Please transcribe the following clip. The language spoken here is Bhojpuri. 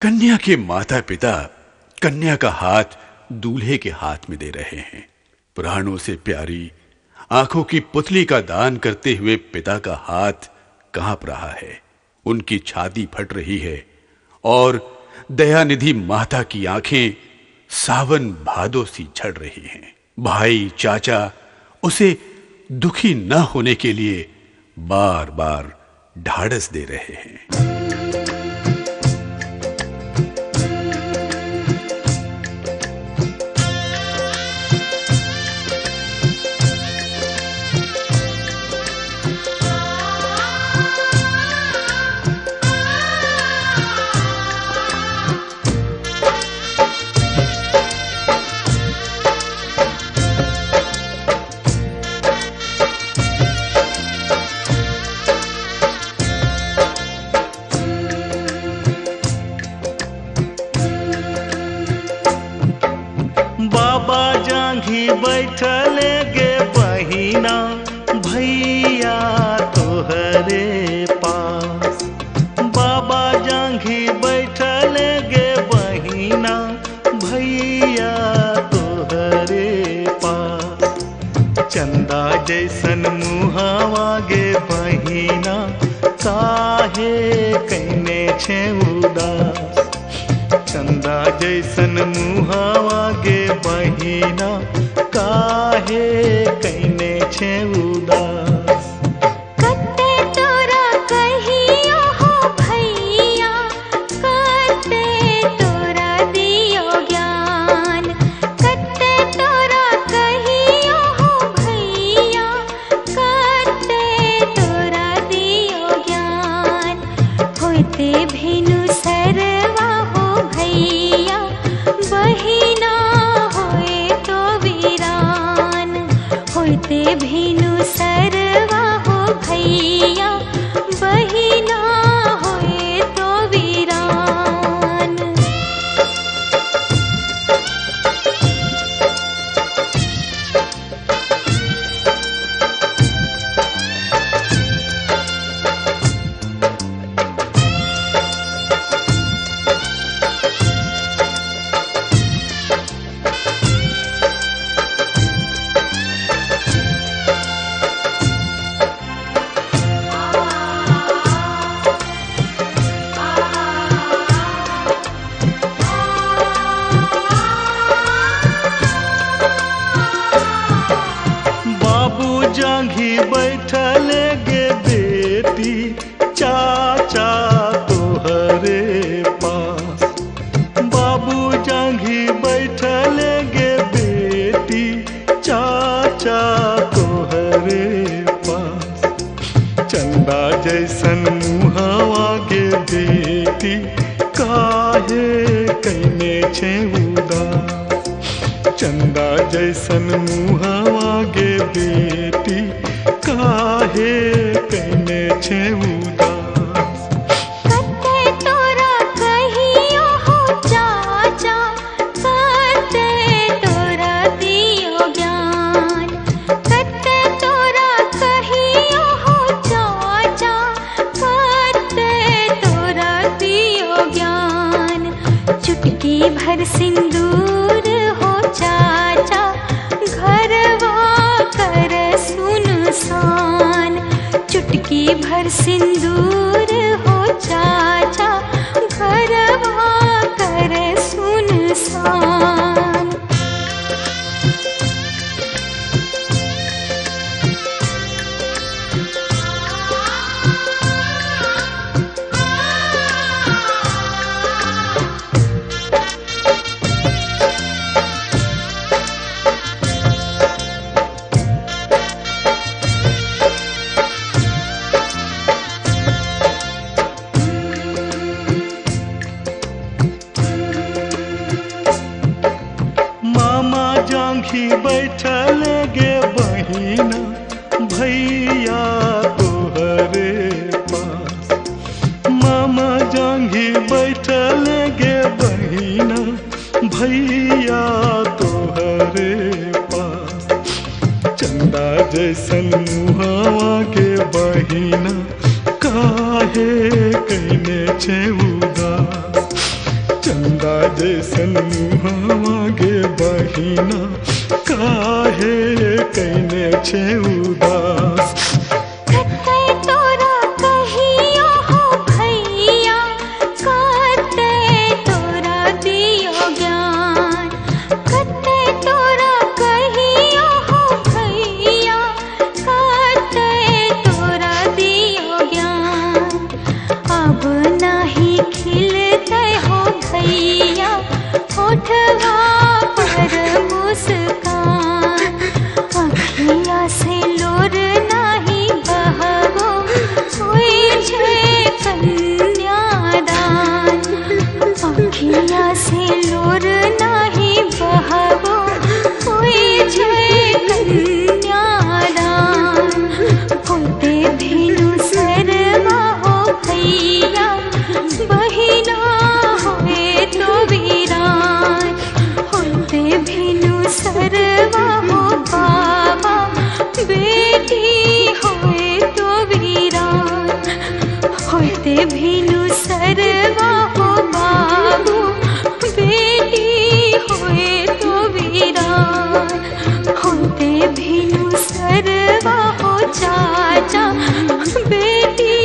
कन्या के माता पिता कन्या का हाथ दूल्हे के हाथ में दे रहे हैं। प्राणों से प्यारी आंखों की पुतली का दान करते हुए पिता का हाथ कांप रहा है। उनकी छाती फट रही है और दयानिधि माता की आंखें सावन भादों सी झड़ रही हैं। भाई चाचा उसे दुखी न होने के लिए बार बार ढाढ़स दे रहे हैं। बैठले गे बहिना भैया तोहरे पास। बाबा जांघी बैठले गे बहिना भैया तोहरे पास। चंदा जैसन मुहावा गे बहिना काहे कैने छे उदास। चंदा जैसन मुहावा गे बहिना काहे कैने छे उदास। कते तोरा कहियो हो भैया, कते तोरा दियो ज्ञान। कते तोरा कहियो हो भैया, कते तोरा दियो ज्ञान। होते भेनु सरवा हो भैया, बहिना होए तो वीरान। होते भेनु सरवा हो भैया, बहिना होए तो वीरान। जांघी बैठले गे बेटी चाचा तोहरे पास। बाबू जांघी बैठले गे बेटी चाचा तोहरे पास। चंदा जैसन मुहावा गे बेटी काहे कैने छे उदास। चंदा जैसन मुहावा गे बेटी काहे कैने छे उदास। कते तोरा कहियो हो चाचा, कते तोरा दियो ज्ञान। कते तोरा कहियो हो चाचा, कते तोरा दियो ज्ञान। चुटकी भर सिंदूर हो चाचा, घरवा कर सुनसान। चुटकी भर सिंदूर हो चाचा, घरवा कर सुनसान। जांघी बैठले गे बहिना भैया तोहरे पास। मामा जांघी बैठले गे बहिना भैया तोहरे पास। चंदा जैसन मुहावा गे बहिना काहे कैने छे उदास। चंदा जैसन मुहावा गे बहिना काहे कैने छे उदास। कते तोरा कहियो हो भैया कते तोरा दियो ज्ञान। कते तोरा कहियो हो भैया कते तोरा दियो ज्ञान। अब नाही खिलते हो भैया होठवा पर मुस्कान। अखिया से लोर नाही बहबो होई छे कन्यादान। अखिया से लोर नाही बहबो होई छे कन्यादान। होते भिनु सरवा हो भैया बहिना होए तो वीरान। होते भिनु सरवा हो बाबा बेटी होए तो वीरान। होते भिनु सरवा हो बाबू बेटी होए तो वीरान। होते भिनु सरवा हो चाचा बेटी